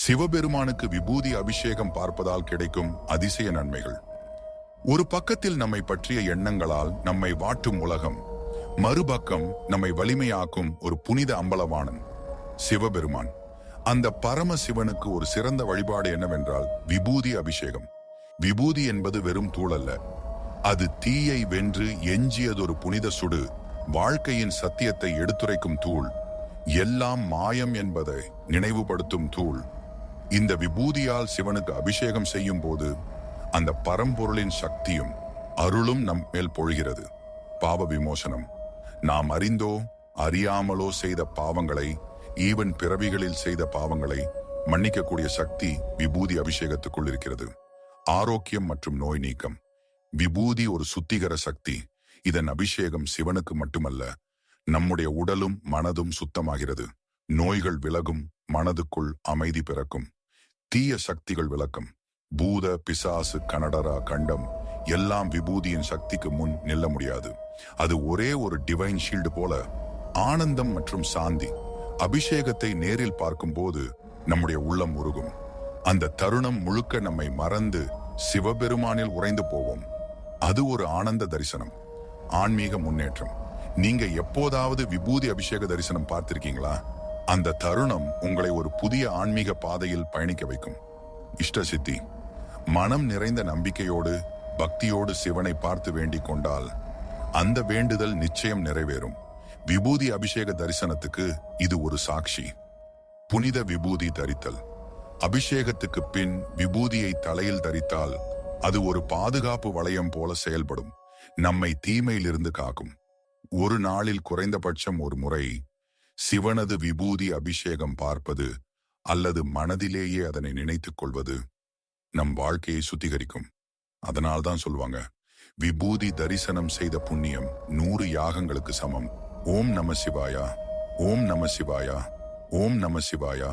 சிவபெருமானுக்கு விபூதி அபிஷேகம் பார்ப்பதால் கிடைக்கும் அதிசய நன்மைகள். ஒரு பக்கத்தில் நம்மை பற்றிய எண்ணங்களால் நம்மை வாட்டும் உலகம், மறுபக்கம் நம்மை வலிமையாக்கும் ஒரு புனித அம்பலவாணன் சிவபெருமான். அந்த பரம சிவனுக்கு ஒரு சிறந்த வழிபாடு என்னவென்றால் விபூதி அபிஷேகம். விபூதி என்பது வெறும் தூள் அல்ல, அது தீயை வென்று எஞ்சியதொரு புனித சுடு, வாழ்க்கையின் சத்தியத்தை எடுத்துரைக்கும் தூள், எல்லாம் மாயம் என்பதை நினைவுபடுத்தும் தூள். இந்த விபூதியால் சிவனுக்கு அபிஷேகம் செய்யும் போது அந்த பரம்பொருளின் சக்தியும் அருளும் நம் மேல் பொழிகிறது. பாவ விமோசனம். நாம் அறிந்தோ அறியாமலோ செய்த பாவங்களை, ஈவன் பிறவிகளில் செய்த பாவங்களை மன்னிக்கக்கூடிய சக்தி விபூதி அபிஷேகத்துக்குள் இருக்கிறது. ஆரோக்கியம் மற்றும் நோய் நீக்கம். விபூதி ஒரு சுத்திகர சக்தி. இதன் அபிஷேகம் சிவனுக்கு மட்டுமல்ல, நம்முடைய உடலும் மனதும் சுத்தமாகிறது. நோய்கள் விலகும், மனதுக்குள் அமைதி பிறக்கும். தீய சக்திகள் விளக்கம். பூத பிசாசு கனடரா கண்டம் எல்லாம் விபூதியின் சக்திக்கு முன் நில்ல முடியாது. அது ஒரே ஒரு டிவைன் ஷீல்டு போல. ஆனந்தம் மற்றும் சாந்தி. அபிஷேகத்தை நேரில் பார்க்கும் போது நம்முடைய உள்ளம் உருகும். அந்த தருணம் முழுக்க நம்மை மறந்து சிவபெருமானில் உறைந்து போவோம். அது ஒரு ஆனந்த தரிசனம். ஆன்மீக முன்னேற்றம். நீங்க எப்போதாவது விபூதி அபிஷேக தரிசனம் பார்த்திருக்கீங்களா? அந்த தருணம் உங்களை ஒரு புதிய ஆன்மீக பாதையில் பயணிக்க வைக்கும். இஷ்ட சித்தி. மனம் நிறைந்த நம்பிக்கையோடு பக்தியோடு சிவனை பார்த்து வேண்டிக் கொண்டால் அந்த வேண்டுதல் நிச்சயம் நிறைவேறும். விபூதி அபிஷேக தரிசனத்துக்கு இது ஒரு சாட்சி. புனித விபூதி தரித்தல். அபிஷேகத்துக்கு பின் விபூதியை தலையில் தரித்தால் அது ஒரு பாதுகாப்பு வளையம் போல செயல்படும். நம்மை தீமையிலிருந்து காக்கும். ஒரு நாளில் குறைந்தபட்சம் ஒரு முறை சிவனது விபூதி அபிஷேகம் பார்ப்பது அல்லது மனதிலேயே அதனை நினைத்துக் கொள்வது நம் வாழ்க்கையை சுத்திகரிக்கும். அதனால்தான் சொல்லுவாங்க, விபூதி தரிசனம் செய்த புண்ணியம் 100 யாகங்களுக்கு சமம். ஓம் நம சிவாயா, ஓம் நம சிவாயா, ஓம் நம சிவாயா.